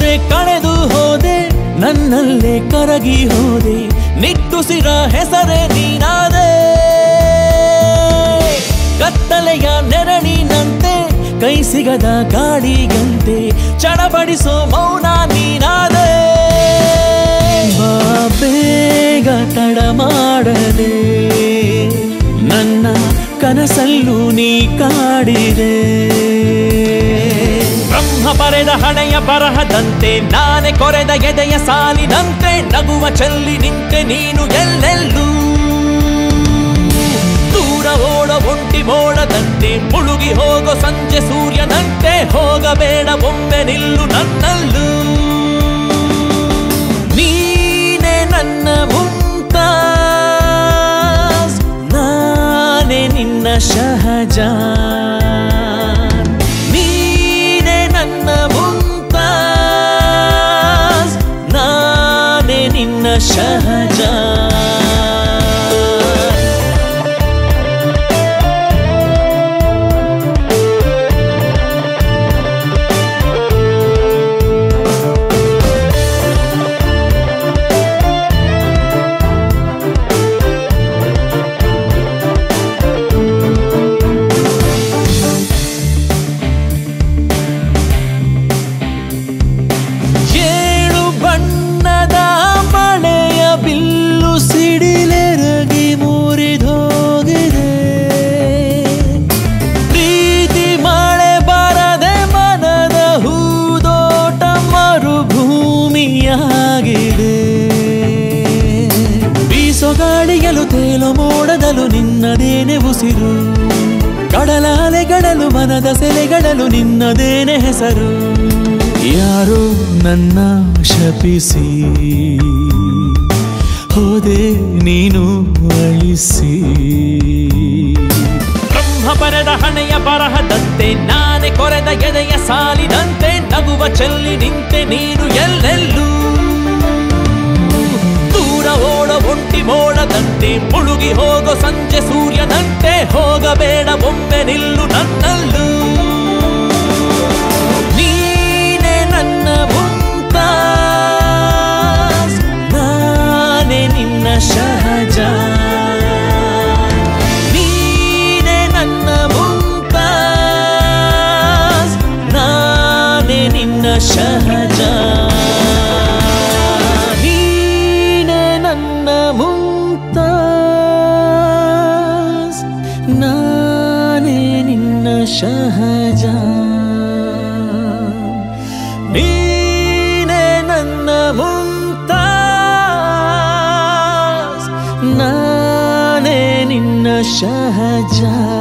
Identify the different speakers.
Speaker 1: ನಡುವೆ ಕಳೆದು ಹೋದೆ, ನನ್ನಲ್ಲೇ ಕರಗಿ ಹೋದೆ, ನಿಟ್ಟುಸಿರ ಹೆಸರೇ ನೀನಾದೆ. ಕತ್ತಲೆಯ ನೆರಳಿನಂತೆ, ಕೈ ಸಿಗದ ಗಾಳಿಗಂತೆ, ಚಡಪಡಿಸೋ ಮೌನ ನೀನಾದೆ. ಬಾ ಬೇಗ ತಡ ಮಾಡದೆ, ನನ್ನ ಕನಸಲ್ಲೂ ನೀ ಕಾಡಿದೆ. ಬ್ರಹ್ಮ ಬರೆದ ಹಣೆಯ ಬರಹದಂತೆ, ನಾನೇ ಕೊರೆದ ಎದೆಯ ಸಾಲಿನಂತೆ, ನಗುವ ಚೆಲ್ಲಿ ನಿಂತೆ ನೀನು ಎಲ್ಲೆಲ್ಲೂ. ದೂರ ಓಡ ಒಂಟಿ ಮೋಡದಂತೆ, ಮುಳುಗಿ ಹೋಗೋ ಸಂಜೆ ಸೂರ್ಯನಂತೆ, ಹೋಗಬೇಡ ಒಮ್ಮೆ ನಿಲ್ಲು ನನ್ನಲ್ಲೂ. ನೀನೇ ನನ್ನ ಮುಮ್ತಾಜ್, ನಾನೇ ನಿನ್ನ ಶಹಜಾನ್. ನೀನೇ ನನ್ನ ಮುಮ್ತಾಜ್, ನಾನೇ ನಿನ್ನ ಶಹಜಾನ್. ಗಾಳಿಯಲು ತೇಲು ಮೋಡದಲು ನಿನ್ನದೇನೆ ಉಸಿರು, ಕಡಲಾಲೆಗಳಲು ಮನದ ಸೆಲೆಗಳಲು ನಿನ್ನದೇನೆ ಹೆಸರು. ಯಾರೋ ನನ್ನ ಶಪಿಸಿ ಹೋದೆ ನೀನು ಅಳಿಸಿ. ಬ್ರಹ್ಮ ಬರೆದ ಹಣೆಯ ಬರಹದಂತೆ, ನಾನೇ ಕೊರೆದ ಎದೆಯ ಸಾಲಿನಂತೆ, ನಗುವ ಚೆಲ್ಲಿ ನಿಂತೆ ನೀನು ಎಲ್ಲೆಲ್ಲೂ. ದೂರ ಓಡ ಒಂಟಿ ಮೋಡದಂತೆ, ಮುಳುಗಿ ಹೋಗೋ ಸಂಜೆ ಸೂರ್ಯನಂತೆ, ಹೋಗಬೇಡ ಒಮ್ಮೆ ನಿಲ್ಲು ನನ್ನಲ್ಲೂ. ನೀನೇ ನನ್ನ ಮುಮ್ತಾಜ್, ನಾನೇ ನಿನ್ನ ಶಹಜಾನ್. ನೀನೇ ನನ್ನ ಮುಮ್ತಾಜ್, ನಾನೇ ನಿನ್ನ ಶಹಜಾನ್. ಮುಮ್ತಾಜ್, ನಾನೇ ನಿನ್ನ ಶಹಜಾನ್. ನೀನೇ ನನ್ನ ಮುಮ್ತಾಜ್, ನಾನೇ ನಿನ್ನ ಶಹಜಾನ್.